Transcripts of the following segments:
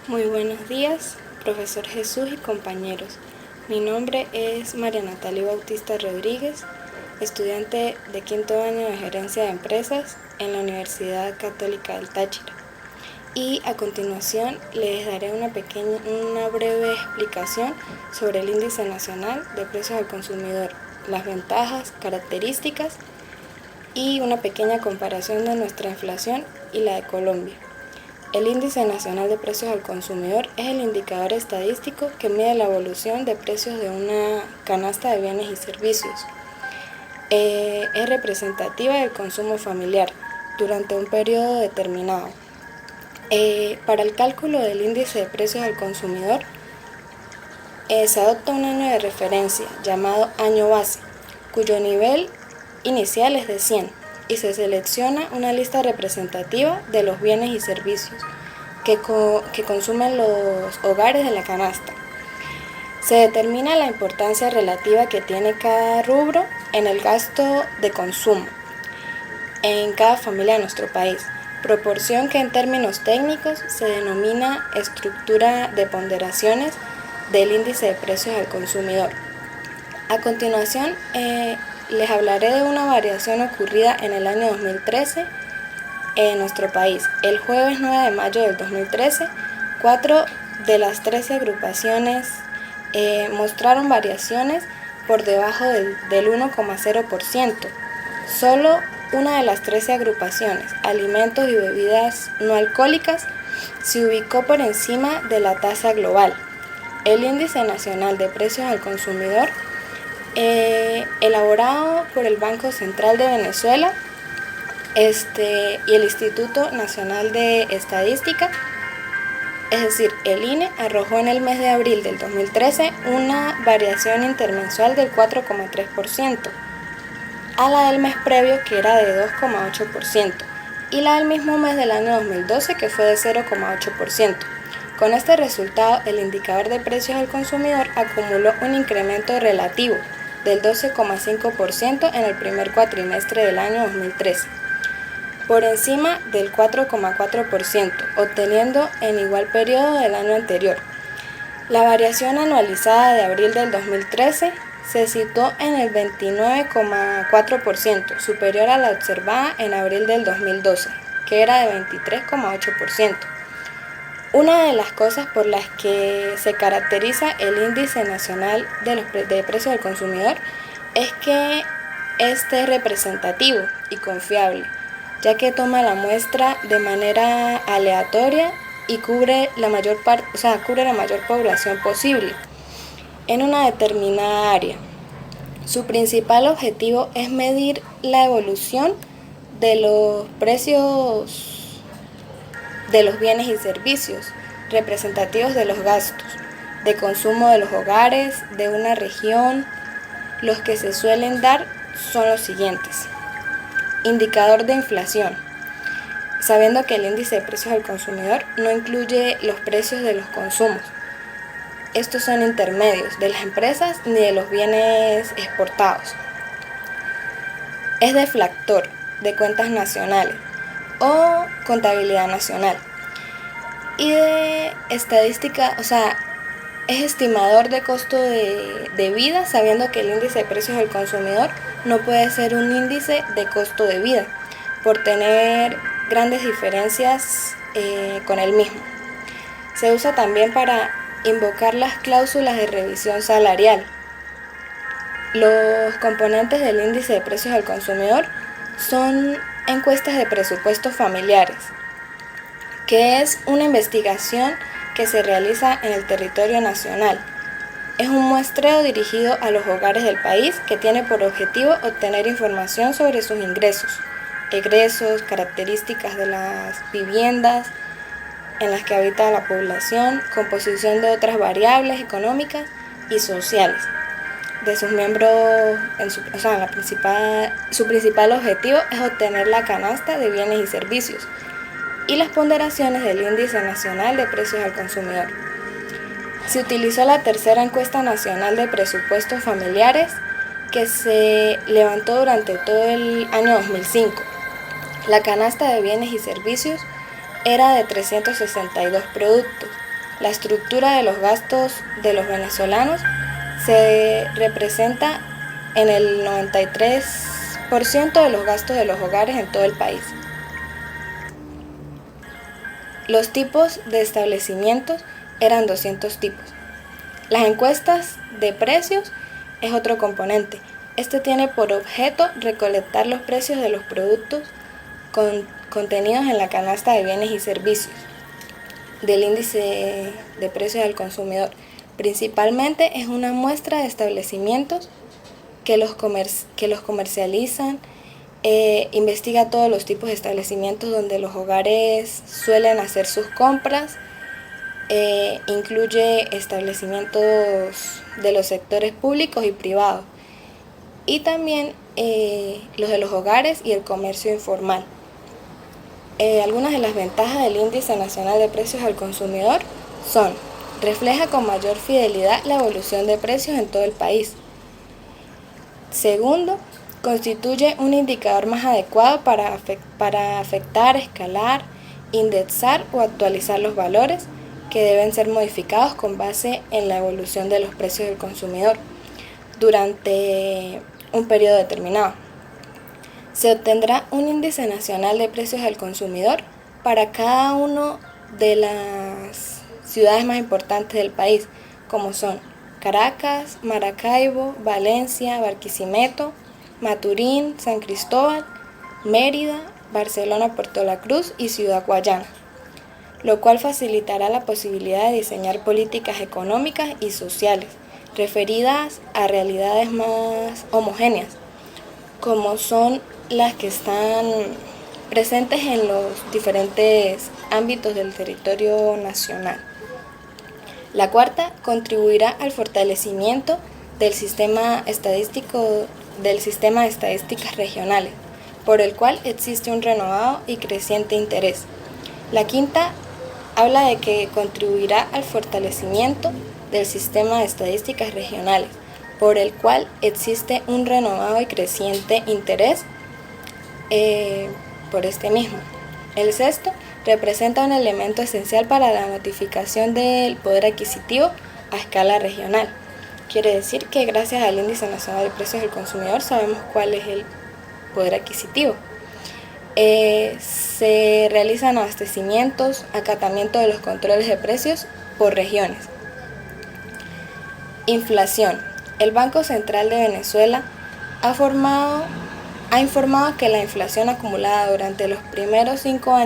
Muy buenos días, profesor Jesús y compañeros. Mi nombre es María Natalia Bautista Rodríguez, estudiante de quinto año de Gerencia de Empresas en la Universidad Católica del Táchira. Y a continuación les daré una breve explicación sobre el Índice Nacional de Precios al Consumidor, las ventajas, características y una pequeña comparación de nuestra inflación y la de Colombia. El Índice Nacional de Precios al Consumidor es el indicador estadístico que mide la evolución de precios de una canasta de bienes y servicios. Es representativa del consumo familiar durante un periodo determinado. Para el cálculo del índice de precios al consumidor, se adopta un año de referencia llamado año base, cuyo nivel inicial es de 100, y se selecciona una lista representativa de los bienes y servicios que consumen los hogares de la canasta. Se determina la importancia relativa que tiene cada rubro en el gasto de consumo en cada familia de nuestro país, proporción que en términos técnicos se denomina estructura de ponderaciones del índice de precios al consumidor. A continuación, les hablaré de una variación ocurrida en el año 2013 en nuestro país. El jueves 9 de mayo del 2013, 4 de las 13 agrupaciones mostraron variaciones por debajo del 1,0%. Solo una de las 13 agrupaciones, alimentos y bebidas no alcohólicas, se ubicó por encima de la tasa global. El Índice Nacional de Precios al Consumidor, elaborado por el Banco Central de Venezuela y el Instituto Nacional de Estadística, es decir, el INE, arrojó en el mes de abril del 2013 una variación intermensual del 4,3%, a la del mes previo, que era de 2,8%, y la del mismo mes del año 2012, que fue de 0,8%. Con este resultado, el indicador de precios al consumidor acumuló un incremento relativo del 12,5% en el primer cuatrimestre del año 2013, por encima del 4,4%, obteniendo en igual periodo del año anterior. La variación anualizada de abril del 2013 se situó en el 29,4%, superior a la observada en abril del 2012, que era de 23,8%. Una de las cosas por las que se caracteriza el Índice Nacional de Precios del Consumidor es que este es representativo y confiable, ya que toma la muestra de manera aleatoria y cubre la mayor población posible en una determinada área. Su principal objetivo es medir la evolución de los precios de los bienes y servicios representativos de los gastos de consumo de los hogares de una región. Los que se suelen dar son los siguientes. Indicador de inflación. Sabiendo que el índice de precios al consumidor no incluye los precios de los consumos. Estos son intermedios de las empresas ni de los bienes exportados. Es deflactor de cuentas nacionales o contabilidad nacional. Y de estadística, es estimador de costo de vida, sabiendo que el índice de precios del consumidor no puede ser un índice de costo de vida por tener grandes diferencias con el mismo. Se usa también para invocar las cláusulas de revisión salarial. Los componentes del índice de precios al consumidor son encuestas de presupuestos familiares, que es una investigación que se realiza en el territorio nacional. Es un muestreo dirigido a los hogares del país que tiene por objetivo obtener información sobre sus ingresos, egresos, características de las viviendas en las que habita la población, composición de otras variables económicas y sociales de sus miembros. Su principal objetivo es obtener la canasta de bienes y servicios y las ponderaciones del Índice Nacional de Precios al Consumidor. Se utilizó la tercera encuesta nacional de presupuestos familiares, que se levantó durante todo el año 2005. La canasta de bienes y servicios era de 362 productos, La estructura de los gastos de los venezolanos se representa en el 93% de los gastos de los hogares en todo el país. Los tipos de establecimientos eran 200 tipos. Las encuestas de precios es otro componente. Este tiene por objeto recolectar los precios de los productos contenidos en la canasta de bienes y servicios del índice de precios al consumidor. Principalmente es una muestra de establecimientos que los comercializan, investiga todos los tipos de establecimientos donde los hogares suelen hacer sus compras, incluye establecimientos de los sectores públicos y privados, y también los de los hogares y el comercio informal. Algunas de las ventajas del Índice Nacional de Precios al Consumidor son: refleja con mayor fidelidad la evolución de precios en todo el país. Segundo, constituye un indicador más adecuado para afectar, escalar, indexar o actualizar los valores que deben ser modificados con base en la evolución de los precios del consumidor durante un periodo determinado. Se obtendrá un índice nacional de precios al consumidor para cada una de las ciudades más importantes del país, como son Caracas, Maracaibo, Valencia, Barquisimeto, Maturín, San Cristóbal, Mérida, Barcelona, Puerto La Cruz y Ciudad Guayana, lo cual facilitará la posibilidad de diseñar políticas económicas y sociales referidas a realidades más homogéneas, como son las que están presentes en los diferentes ámbitos del territorio nacional. La cuarta, contribuirá al fortalecimiento del sistema de estadísticas regionales, por el cual existe un renovado y creciente interés. La quinta habla de que contribuirá al fortalecimiento del sistema de estadísticas regionales, por el cual existe un renovado y creciente interés por este mismo. El sexto, representa un elemento esencial para la notificación del poder adquisitivo a escala regional. Quiere decir que gracias al Índice Nacional de Precios del Consumidor sabemos cuál es el poder adquisitivo. Se realizan abastecimientos, acatamiento de los controles de precios por regiones. Inflación. El Banco Central de Venezuela ha informado que la inflación acumulada durante los primeros 5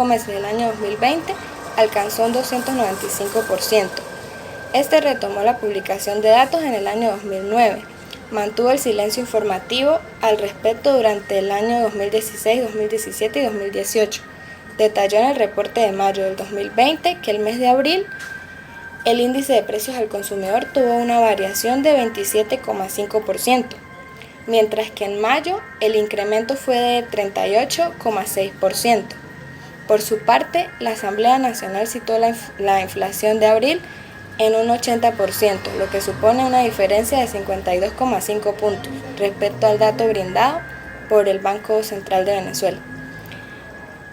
meses del año 2020 alcanzó un 295%. Este retomó la publicación de datos en el año 2009. Mantuvo el silencio informativo al respecto durante el año 2016, 2017 y 2018. Detalló en el reporte de mayo del 2020 que el mes de abril el índice de precios al consumidor tuvo una variación de 27,5%, mientras que en mayo el incremento fue de 38,6%. Por su parte, la Asamblea Nacional citó la inflación de abril en un 80%, lo que supone una diferencia de 52,5 puntos respecto al dato brindado por el Banco Central de Venezuela.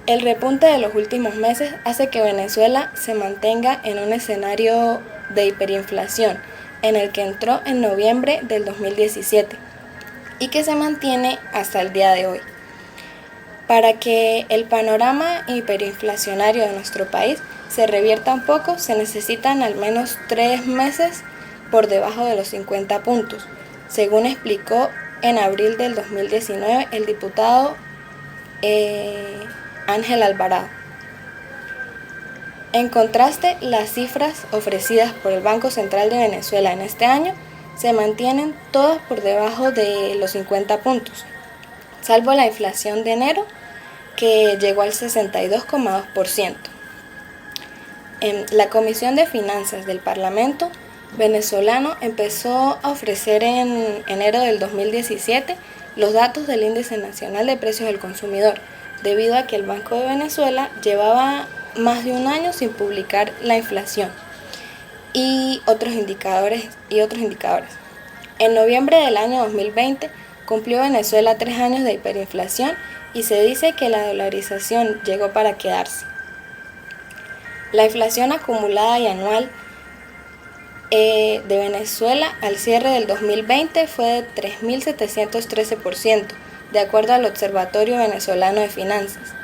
El repunte de los últimos meses hace que Venezuela se mantenga en un escenario de hiperinflación, en el que entró en noviembre del 2017 y que se mantiene hasta el día de hoy. Para que el panorama hiperinflacionario de nuestro país se revierta un poco, se necesitan al menos 3 meses por debajo de los 50 puntos, según explicó en abril del 2019 el diputado Ángel Alvarado. En contraste, las cifras ofrecidas por el Banco Central de Venezuela en este año se mantienen todas por debajo de los 50 puntos, salvo la inflación de enero, que llegó al 62,2%. La Comisión de Finanzas del Parlamento venezolano empezó a ofrecer en enero del 2017 los datos del Índice Nacional de Precios del Consumidor, debido a que el Banco de Venezuela llevaba más de un año sin publicar la inflación y otros indicadores. En noviembre del año 2020 cumplió Venezuela 3 años de hiperinflación y se dice que la dolarización llegó para quedarse. La inflación acumulada y anual de Venezuela al cierre del 2020 fue de 3.713%, de acuerdo al Observatorio Venezolano de Finanzas.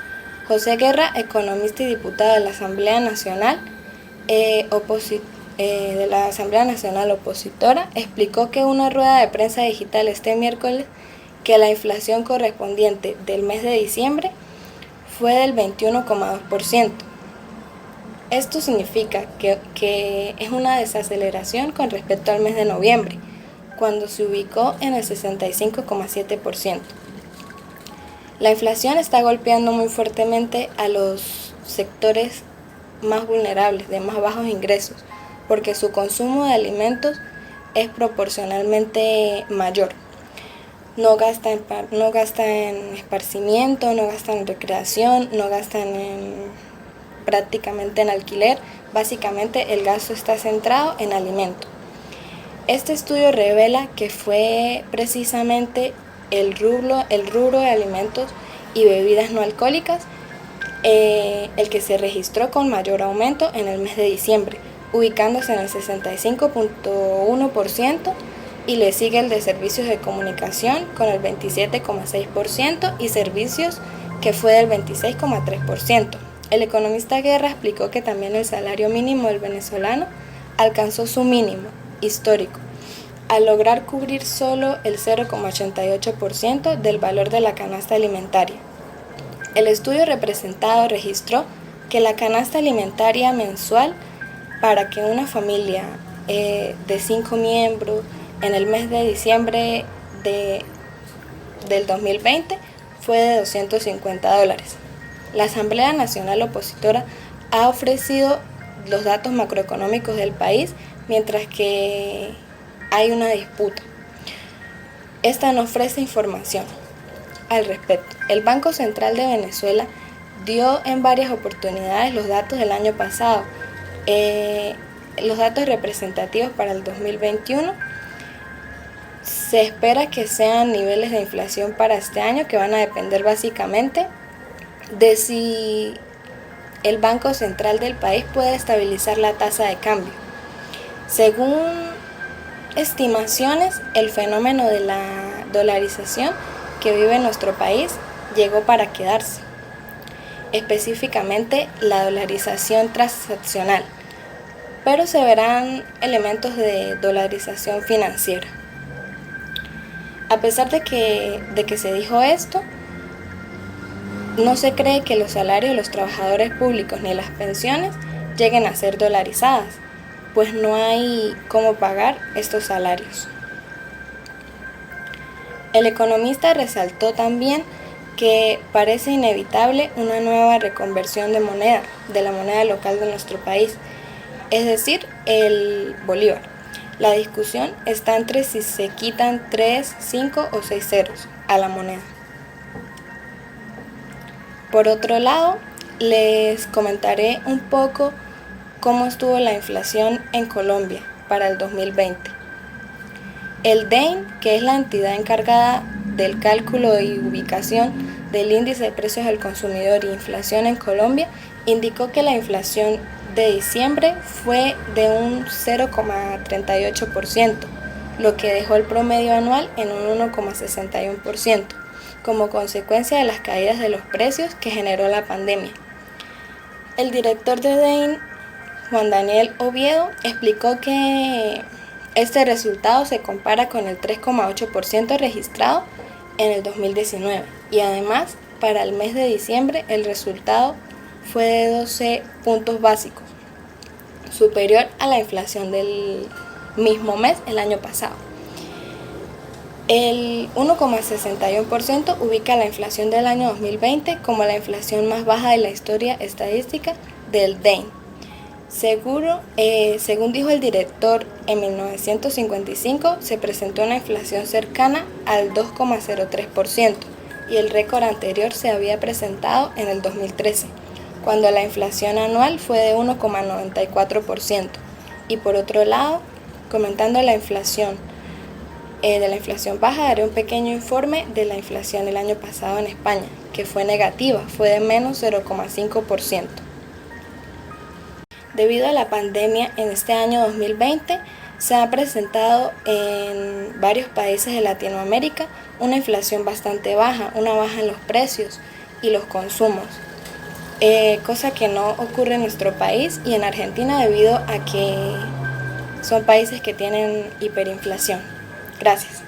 José Guerra, economista y diputado de la Asamblea Nacional, opositora, explicó que en una rueda de prensa digital este miércoles que la inflación correspondiente del mes de diciembre fue del 21,2%. Esto significa que es una desaceleración con respecto al mes de noviembre, cuando se ubicó en el 65,7%. La inflación está golpeando muy fuertemente a los sectores más vulnerables, de más bajos ingresos, porque su consumo de alimentos es proporcionalmente mayor. No gasta en esparcimiento, no gastan en recreación, no gastan prácticamente en alquiler. Básicamente el gasto está centrado en alimentos. Este estudio revela que fue precisamente el rubro de alimentos y bebidas no alcohólicas el que se registró con mayor aumento en el mes de diciembre, ubicándose en el 65,1%, y le sigue el de servicios de comunicación con el 27,6% y servicios, que fue del 26,3%. El economista Guerra explicó que también el salario mínimo del venezolano alcanzó su mínimo histórico, al lograr cubrir solo el 0,88% del valor de la canasta alimentaria. El estudio representado registró que la canasta alimentaria mensual para que una familia de 5 miembros en el mes de diciembre del 2020 fue de $250. La Asamblea Nacional Opositora ha ofrecido los datos macroeconómicos del país, mientras que hay una disputa. Esta no ofrece información al respecto. El Banco Central de Venezuela dio en varias oportunidades los datos del año pasado, los datos representativos para el 2021. Se espera que sean niveles de inflación para este año que van a depender básicamente de si el Banco Central del país puede estabilizar la tasa de cambio. Según estimaciones, el fenómeno de la dolarización que vive nuestro país llegó para quedarse, específicamente la dolarización transaccional, pero se verán elementos de dolarización financiera. A pesar de que se dijo esto, no se cree que los salarios de los trabajadores públicos ni las pensiones lleguen a ser dolarizadas, pues no hay cómo pagar estos salarios. El economista resaltó también que parece inevitable una nueva reconversión de la moneda local de nuestro país, es decir, el bolívar. La discusión está entre si se quitan 3, 5 o 6 ceros a la moneda. Por otro lado, les comentaré un poco cómo estuvo la inflación en Colombia para el 2020. El DEIN, que es la entidad encargada del cálculo y ubicación del índice de precios al consumidor e inflación en Colombia, indicó que la inflación de diciembre fue de un 0,38%, lo que dejó el promedio anual en un 1,61%, como consecuencia de las caídas de los precios que generó la pandemia. El director de DEIN, Juan Daniel Oviedo, explicó que este resultado se compara con el 3,8% registrado en el 2019 y además para el mes de diciembre el resultado fue de 12 puntos básicos, superior a la inflación del mismo mes el año pasado. El 1,61% ubica la inflación del año 2020 como la inflación más baja de la historia estadística del DEIN. Según dijo el director, en 1955 se presentó una inflación cercana al 2,03% y el récord anterior se había presentado en el 2013, cuando la inflación anual fue de 1,94%. Y por otro lado, comentando la inflación baja, haré un pequeño informe de la inflación el año pasado en España, que fue negativa, fue de menos 0,5%. Debido a la pandemia en este año 2020, se ha presentado en varios países de Latinoamérica una inflación bastante baja, una baja en los precios y los consumos, cosa que no ocurre en nuestro país y en Argentina debido a que son países que tienen hiperinflación. Gracias.